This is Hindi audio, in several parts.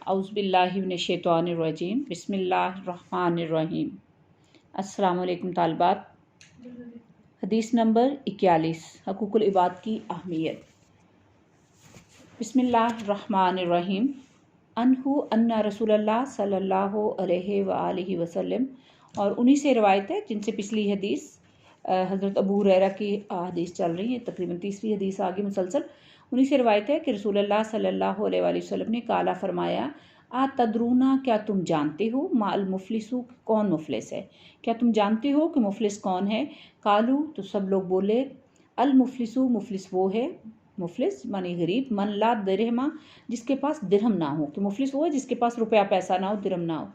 औज़ुबिल्लाहि मिनश्शैतानिर्रजीम बिस्मिल्लाहिर्रहमानिर्रहीम। अस्सलामु अलैकुम तालिबात। हदीस नंबर 41 हकूकुल इबाद की अहमियत। बिस्मिल्लाहिर्रहमानिर्रहीम। अनहु अन्ना रसूलल्लाह सल्लल्लाहु अलैहि वआलिहि वसल्लम, और उन्हीं से रवायत है जिनसे पिछली हदीस हज़रत अबू हुरैरा की हदीस चल रही है, तकरीबन तीसरी हदीस आगे मुसलसल। उन्हीं से रवायत है कि रसूलुल्लाह सल्लल्लाहु अलैहि वसल्लम ने काला फरमाया, आ तदरूना, क्या तुम जानते हो, माल मुफलिसु, कौन मुफलिस है, क्या तुम जानते हो कि मुफलिस कौन है। कालू, तो सब लोग बोले, अल मुफलिसु, मुफलिस वो है, मुफलिस मानी गरीब, मन ला दिरहमा, जिसके पास दिरहम ना हो, कि मुफलिस वो है जिसके पास रुपया पैसा ना हो, दिरहम ना हो।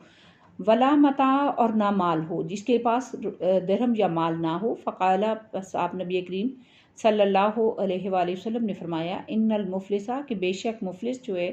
वला मता, और ना माल हो, जिसके पास दिरहम या माल ना हो। फ़काला, बस आप नबी करीम सल्लल्लाहु अलैहि वसल्लम ने फरमाया, इन्नल मुफलिसा, कि बेशक मुफलिस जो है,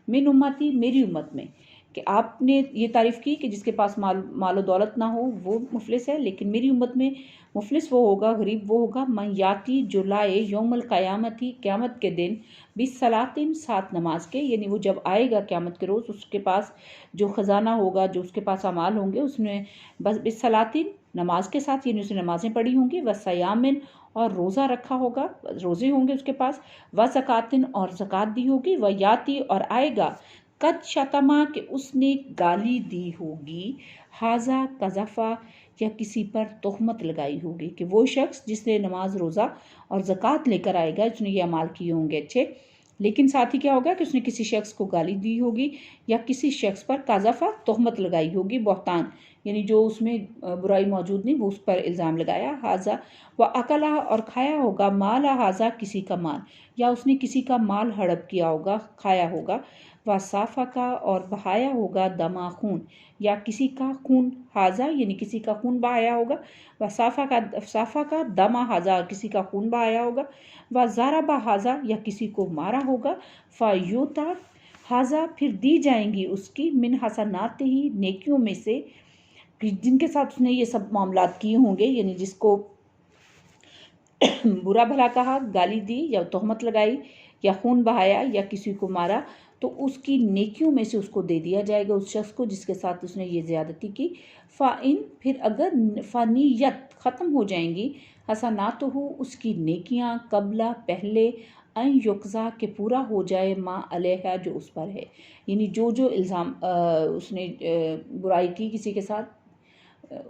मिन उम्मती, मेरी उम्मत में। कि आपने ये तारीफ़ की कि जिसके पास मालो दौलत ना हो वो मुफलिस है, लेकिन मेरी उम्मत में मुफलिस वो होगा, गरीब वो होगा, मन याती, जो लाए यौमल क़यामती, क़यामत के दिन, बिस्सलातिन, 7 नमाज के, यानी वो जब आएगा क़यामत के रोज़, उसके पास जो ख़जाना होगा, जो उसके पास अमाल होंगे, उसमें बस बिस्सलातिन, नमाज के साथ, यानी उसने नमाज़ें पढ़ी होंगी, व सयामिन, और रोज़ा रखा होगा, रोज़े होंगे उसके पास, व ज़कातिन, और ज़कात दी होगी, व याती, और आएगा, कद शतमा, के उसने गाली दी होगी, हाजा कज़फ़ा, या किसी पर तोहमत लगाई होगी, कि वो शख्स जिसने नमाज रोज़ा और ज़कात लेकर आएगा, उसने ये अमाल किए होंगे अच्छे, लेकिन साथ ही क्या होगा कि उसने किसी शख्स को गाली दी होगी, या किसी शख्स पर काज़फ़ा, तोहमत लगाई होगी, बहतान, यानी जो उसमें बुराई मौजूद नहीं वो उस पर इल्ज़ाम लगाया। हाजा, व अकला, और खाया होगा, माला हाजा, किसी का माल, या उसने किसी का माल हड़प किया होगा, खाया होगा। व साफ़ा का, और बहाया होगा, दमा, खून, या किसी का खून, हाजा, यानी किसी का खून बहाया होगा। व साफ़ा का दमा हाजा, किसी का खून बहाया होगा। व ज़ारबा हाजा, या किसी को मारा होगा। फ़यूता हाजा, फिर दी जाएंगी उसकी, मिन हसनात ही, नेकियों में से, जिनके साथ उसने ये सब मामलात किए होंगे, यानी जिसको बुरा भला कहा, गाली दी, या तोहमत लगाई, या खून बहाया, या किसी को मारा, तो उसकी नेकियों में से उसको दे दिया जाएगा उस शख्स को जिसके साथ उसने ये ज़्यादती की। फ़ाइन, फिर अगर फ़ानियत, ख़त्म हो जाएंगी, हसनात हो, उसकी नेकियां, कबला, पहले, अन युक्ज़ा, के पूरा हो जाए, माँ अलैहा, जो उस पर है, यानी जो जो इल्ज़ाम उसने बुराई की किसी के साथ,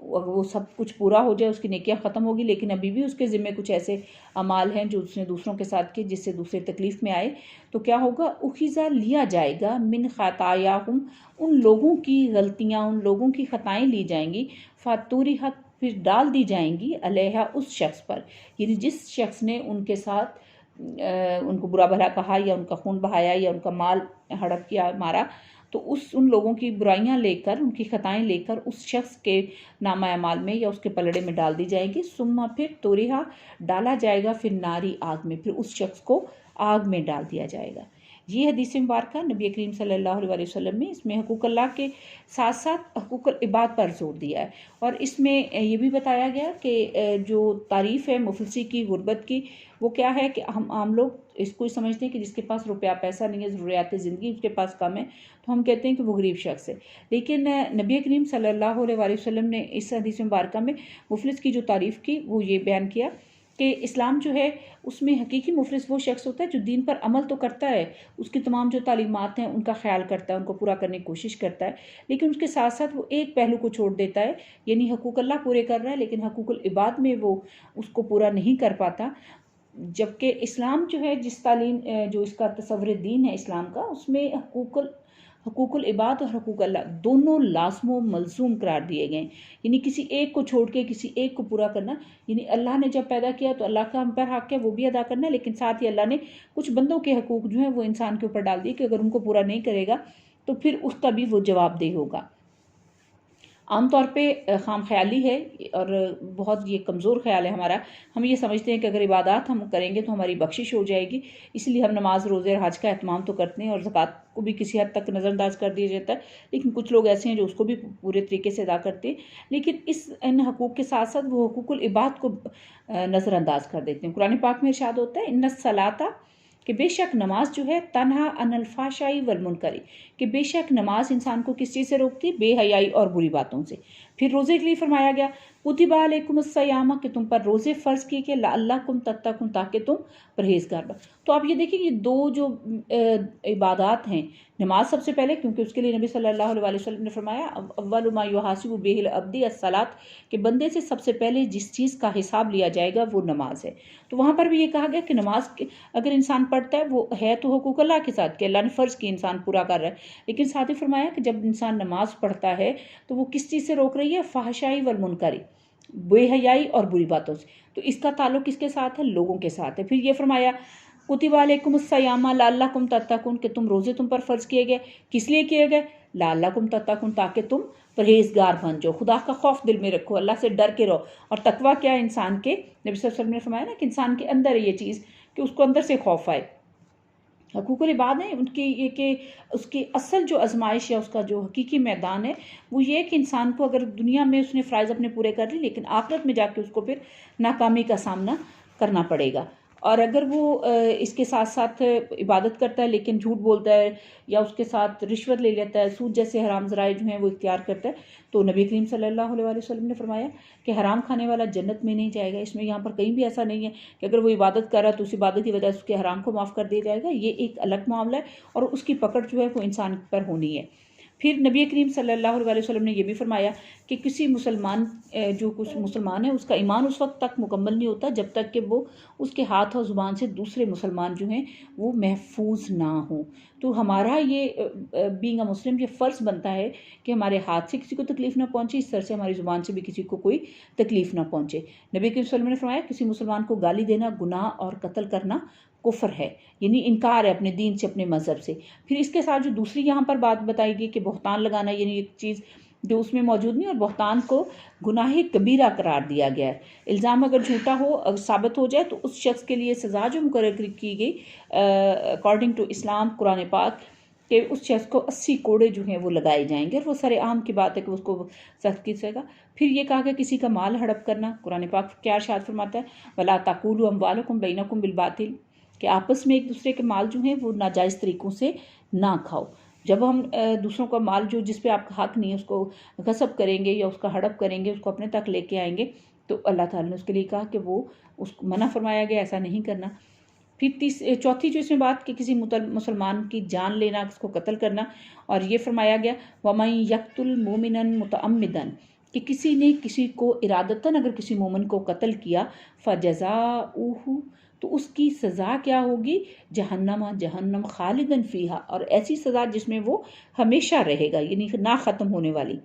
वो सब कुछ पूरा हो जाए, उसकी नेकियां ख़त्म होगी, लेकिन अभी भी उसके ज़िम्मे कुछ ऐसे अमाल हैं जो उसने दूसरों के साथ किए जिससे दूसरे तकलीफ़ में आए, तो क्या होगा, उखिज़ा, लिया जाएगा, मिन ख़तायाहुम, उन लोगों की गलतियाँ, उन लोगों की ख़ताएँ ली जाएंगी, फ़तुरिहत, फिर डाल दी जाएंगी, अलैहा, उस शख्स पर, यानी जिस शख्स ने उनके साथ उनको बुरा भला कहा, या उनका खून बहाया, या उनका माल हड़प किया, मारा, तो उन लोगों की बुराइयां लेकर, उनकी ख़ताएँ लेकर उस शख्स के नामा अमाल में या उसके पलड़े में डाल दी जाएगी। सुम्मा, फिर तोरिहा, डाला जाएगा, फिर नारी, आग में, फिर उस शख्स को आग में डाल दिया जाएगा। ये हदीस मुबारक नबी करीम सल्लल्लाहु अलैहि वसल्लम ने इसमें हकूक़ अल्लाह के साथ साथ हकूक़ुल इबाद पर जोर दिया है, और इसमें ये भी बताया गया कि जो तारीफ़ है मुफलिसी की, गुर्बत की, वो क्या है कि हम आम लोग इसको समझते हैं कि जिसके पास रुपया पैसा नहीं है, ज़रूरियात ज़िंदगी उसके पास कम है, तो हम कहते हैं कि वो गरीब शख्स है। लेकिन नबी करीम सल्लल्लाहु अलैहि वसल्लम ने इस हदीस मुबारक में मुफलिस की जो तारीफ़ की वो ये बयान किया कि इस्लाम जो है उसमें हकीकी मुफलिस वो शख्स होता है जो दीन पर अमल तो करता है, उसकी तमाम जो तालीमात हैं उनका ख्याल करता है, उनको पूरा करने की कोशिश करता है, लेकिन उसके साथ साथ वो एक पहलू को छोड़ देता है, यानी हकूक़ अल्लाह पूरे कर रहा है लेकिन हकूक़ुल इबाद में वो उसको पूरा नहीं कर पाता। जबकि इस्लाम जो है, जिस तालीम जो इसका तसव्वुर दीन है इस्लाम का, उसमें हकूक़ुल इबाद और हकूक़ अल्लाह दोनों लाज़िम मलज़ूम करार दिए गए, यानी किसी एक को छोड़ के किसी एक को पूरा करना, यानी अल्लाह ने जब पैदा किया तो अल्लाह का हम पर हक़ है वो भी अदा करना है, लेकिन साथ ही अल्लाह ने कुछ बंदों के हकूक़ जो हैं वो इंसान के ऊपर डाल दिए कि अगर उनको पूरा नहीं करेगा तो फिर उसका भी वो जवाबदेह होगा। आमतौर पे खाम ख्याली है, और बहुत ये कमज़ोर ख्याल है हमारा। हम ये समझते हैं कि अगर इबादत हम करेंगे तो हमारी बख्शिश हो जाएगी, इसलिए हम नमाज, रोज़े और हज का एहतमाम तो करते हैं, और ज़कात को भी किसी हद तक नज़रअंदाज कर दिया जाता है, लेकिन कुछ लोग ऐसे हैं जो उसको भी पूरे तरीके से अदा करते हैं, लेकिन इन हकूक़ के साथ साथ वो हकूक़ुल इबाद को नज़रअंदाज कर देते हैं। कुरान पाक में इरशाद होता है, इन्नस सलाता, कि बेशक नमाज जो है तन्हा अनिल फ़ाहशाई वल मुनकरी, कि बेशक नमाज इंसान को किस चीज़ से रोकती है? बेहयाई और बुरी बातों से। फिर रोज़े के लिए फरमाया गया कुतिबा अलैकुमुस्सियाम, कि तुम पर रोज़े फ़र्ज़ किए कि लअल्लकुम तत्तकुन, ताकि तुम परहेज़गार बनो। तो आप ये देखिए ये दो जो इबादत हैं, नमाज सबसे पहले, क्योंकि उसके लिए नबी सल्लल्लाहु अलैहि वसल्लम ने फरमाया अव्वलु मा युहासिबु बिहिल अब्दी अस्सलात, कि बंदे से सबसे पहले जिस चीज़ का हिसाब लिया जाएगा वो नमाज है। तो वहाँ पर भी ये कहा गया कि नमाज अगर इंसान पढ़ता है वो है तो हुकूक अल्लाह के साथ, कि अल्लाह ने फ़र्ज़ की इंसान पूरा कर रहा है, लेकिन साथ ही फरमाया कि जब इंसान नमाज पढ़ता है तो वो किस चीज़ से रोक रही है? फ़ाहशाई वल मुनकरी, बेहयाई और बुरी बातों से। तो इसका ताल्लुक किसके साथ है? लोगों के साथ है। फिर ये फरमाया कुतिबा अलैकुमुस्सियाम लअल्लकुम तत्तकुन, कि तुम रोज़े तुम पर फ़र्ज़ किए गए, किस लिए किए गए? लअल्लकुम तत्तकुन, ताकि तुम परहेज़गार बन जाओ, खुदा का खौफ दिल में रखो, अल्लाह से डर के रहो। और तकवा क्या है? इंसान के, नबी सल्लल्लाहु अलैहि वसल्लम ने फरमाया ना कि इंसान के अंदर है ये चीज़, कि उसको अंदर से खौफ आए। हकूक़ुल इबाद है उनकी ये कि उसकी असल जो आजमाइश या उसका जो हकीकी मैदान है वो ये कि इंसान को अगर दुनिया में उसने फ़राइज़ अपने पूरे कर लिए, लेकिन आखिरत में जाके उसको फिर नाकामी का सामना करना पड़ेगा। और अगर वो इसके साथ साथ इबादत करता है लेकिन झूठ बोलता है या उसके साथ रिश्वत ले लेता है, सूद जैसे हराम ज़राए जो हैं वो इख्तियार करता है, तो नबी करीम सल्लल्लाहु अलैहि वसल्लम ने फरमाया कि हराम खाने वाला जन्नत में नहीं जाएगा। इसमें यहाँ पर कहीं भी ऐसा नहीं है कि अगर वो इबादत कर रहा है तो उस इबादत की वजह से उसके हराम को माफ़ कर दिया जाएगा। ये एक अलग मामला है और उसकी पकड़ जो है वो इंसान पर होनी है। फिर नबी करीम सल्लल्लाहु अलैहि वसल्लम ने यह भी फरमाया कि किसी मुसलमान जो कुछ मुसलमान है उसका ईमान उस वक्त तक मुकम्मल नहीं होता जब तक कि वो उसके हाथ और ज़ुबान से दूसरे मुसलमान जो हैं वो महफूज ना हो। तो हमारा ये बीइंग अ मुस्लिम ये फ़र्ज़ बनता है कि हमारे हाथ से किसी को तकलीफ़ ना पहुँचे, इस तरह से हमारी ज़ुबान से भी किसी को कोई तकलीफ़ ना पहुँचे। नबी करीम सल्लल्लाहु अलैहि वसल्लम ने फरमाया किसी मुसलमान को गाली देना गुनाह और कत्ल करना कुफ्र है, यानी इनकार है अपने दीन से, अपने मज़हब से। फिर इसके साथ जो दूसरी यहाँ पर बात बताई गई कि बहतान लगाना, यानी एक चीज़ जो उसमें मौजूद नहीं, और बहतान को गुनाह कबीरा करार दिया गया है। इल्ज़ाम अगर झूठा हो, अगर साबित हो जाए तो उस शख्स के लिए सज़ा जो मुकर्रर की गई अकॉर्डिंग टू इस्लाम कुरान पाक कि उस शख्स को 80 कोड़े जो हैं वो लगाए जाएंगे, और वो सरेआम की बात है कि उसको सख्त कीजिएगा। फिर ये कहा कि किसी का माल हड़प करना, कुरान पाक क्या इरशाद फरमाता है, वला ताकुलू अम्वालकुम बैनकुम बिलबातिल, कि आपस में एक दूसरे के माल जो हैं वो नाजायज़ तरीक़ों से ना खाओ। जब हम दूसरों का माल जो जिस पे आपका हक़ नहीं है उसको गसब करेंगे या उसका हड़प करेंगे, उसको अपने तक लेके आएंगे, तो अल्लाह ताला ने उसके लिए कहा कि वो उसको मना फरमाया गया, ऐसा नहीं करना। फिर चौथी जो इसमें बात कि किसी मुसलमान की जान लेना, उसको कत्ल करना, और ये फरमाया गया वमन यक्तुल मोमिनन मुतअम्मिदन, कि किसी ने किसी को इरादतन अगर किसी मोमिन को कत्ल किया फ़जज़ाउहु, तो उसकी सज़ा क्या होगी? जहन्नम खालिदन फ़ीहा, और ऐसी सज़ा जिसमें वो हमेशा रहेगा, यानी ना ख़त्म होने वाली।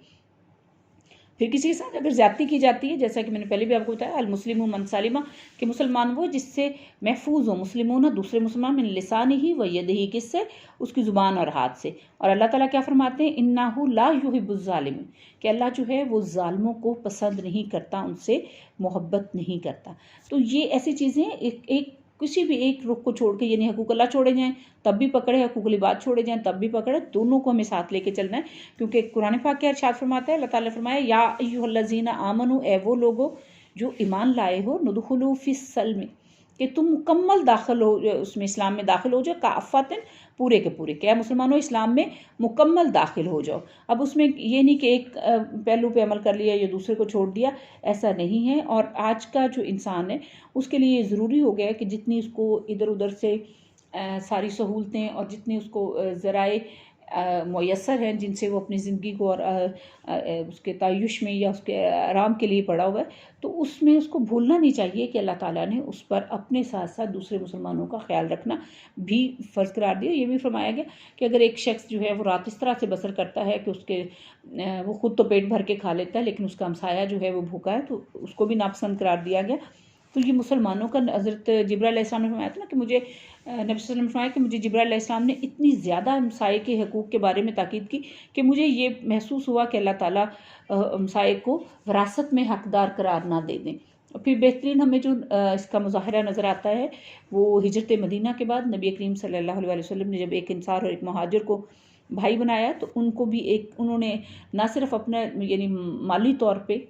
फिर किसी के साथ अगर ज़्यादती की जाती है, जैसा कि मैंने पहले भी आपको बताया, अल मुस्लिमु मन सलिमा, कि मुसलमान वो जिससे महफूज हो, मुस्लिमून दूसरे मुसलमान, मिन लिसानिही व यदिही, किससे? उसकी ज़ुबान और हाथ से। और अल्लाह ताला क्या फरमाते हैं, इन्नहु ला युहिब्बुज़ ज़ालिमीन, कि अल्लाह जो है वो ज़ालिमों को पसंद नहीं करता, उनसे मोहब्बत नहीं करता। तो ये ऐसी चीज़ें एक किसी भी एक रुख को छोड़ के, यानी हकूक़ अल्लाह छोड़े जाएँ तब भी पकड़े, हकूक़ुल इबाद छोड़े जाएँ तब भी पकड़े, दोनों को हमें साथ लेके चलना है। क्योंकि कुरान पाक क्या इरशाद फरमाता है, अल्लाह ताला फरमाया या अय्युहल्लज़ीना आमनू, ए वो लोगो जो ईमान लाए हो, नुदखुलू फिस्सल्म, कि तुम मुकम्मल दाखिल हो उसमें, इस्लाम में दाखिल हो जाओ, काफ़तन, पूरे के पूरे, क्या मुसलमानों इस्लाम में मुकम्मल दाखिल हो जाओ। अब उसमें ये नहीं कि एक पहलू पे अमल कर लिया या दूसरे को छोड़ दिया, ऐसा नहीं है। और आज का जो इंसान है उसके लिए ज़रूरी हो गया है कि जितनी उसको इधर उधर से सारी सहूलतें और जितनी उसको ज़राए मुयस्सर हैं जिनसे वो अपनी ज़िंदगी को और उसके तायुश में या उसके आराम के लिए पड़ा हुआ है, तो उसमें उसको भूलना नहीं चाहिए कि अल्लाह ताला ने उस पर अपने साथ साथ दूसरे मुसलमानों का ख्याल रखना भी फ़र्ज़ करार दिया। ये भी फरमाया गया कि अगर एक शख्स जो है वो रात इस तरह से बसर करता है कि उसके वो ख़ुद तो पेट भर के खा लेता है लेकिन उसका हमसाया जो है वो भूखा है, तो उसको भी नापसंद करार दिया गया। तो ये मुसलमानों का, हज़रत जिब्राइल अलैहिस्सलाम ने फरमाया था ना कि मुझे नबी सल्लल्लाहु अलैहि वसल्लम ने फरमाया कि मुझे जिब्राइल अलैहिस्सलाम ने इतनी ज़्यादा हमसाये के हकूक़ के बारे में ताकीद की कि मुझे ये महसूस हुआ कि अल्लाह ताला हमसाये को विरासत में हक़दार करार ना दे दें। फिर बेहतरीन हमें जो इसका मुज़ाहरा नज़र आता है वो हिजरत मदीना के बाद नबी करीम सल्लल्लाहु अलैहि वसल्लम ने जब एक इंसार और एक मुहाजिर को भाई बनाया, तो उनको भी एक उन्होंने ना सिर्फ अपना यानी माली तौर पे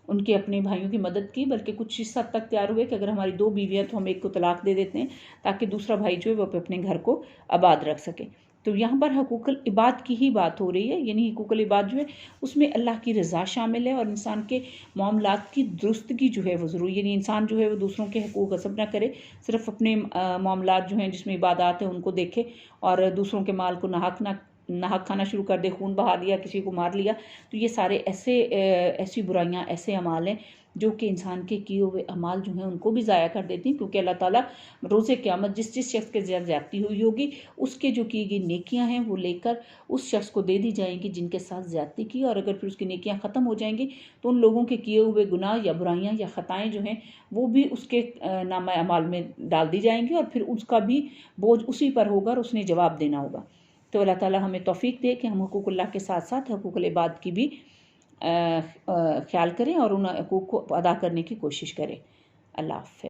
उनके अपने भाइयों की मदद की, बल्कि कुछ इस हद तक तैयार हुए कि अगर हमारी 2 बीवियाँ तो हम एक को तलाक दे देते हैं ताकि दूसरा भाई जो है वो अपने घर को आबाद रख सके। तो यहाँ पर हकूक़ुल इबाद की ही बात हो रही है, यानी हकूक़ुल इबाद जो है उसमें अल्लाह की रज़ा शामिल है और इंसान के मामलात की दुरुस्तगी जो है वो ज़रूरी, यानी इंसान जो है वो दूसरों के हकूक़ गस्ब ना करे, सिर्फ अपने मामलात जो हैं जिसमें इबादात हैं उनको देखे और दूसरों के माल को नाहक खाना शुरू कर दे, खून बहा दिया, किसी को मार लिया। तो ये सारे ऐसी बुराइयाँ, ऐसे अमाल हैं जो कि इंसान के किए हुए अमाल जो हैं उनको भी ज़ाया कर देती हैं, क्योंकि अल्लाह ताला रोज़े क़यामत जिस शख्स के साथ ज़्यादती हुई होगी उसके जो की गई नेकियां हैं वो लेकर उस शख्स को दे दी जाएंगी जिनके साथ ज़्यादती की, और अगर फिर उसकी नेकियां ख़त्म हो जाएंगी तो उन लोगों के किए हुए गुनाह या बुराइयां या ख़ताएँ जो हैं वो भी उसके नामा अमाल में डाल दी जाएंगी और फिर उसका भी बोझ उसी पर होगा और उसने जवाब देना होगा। तो अल्लाह ताला हमें तौफीक दे कि हम हुकूकुल्लाह के साथ साथ हुकूकुल इबाद की भी ख्याल करें और उन हकूक़ को अदा करने की कोशिश करें। अल्लाह हाफ़िज़।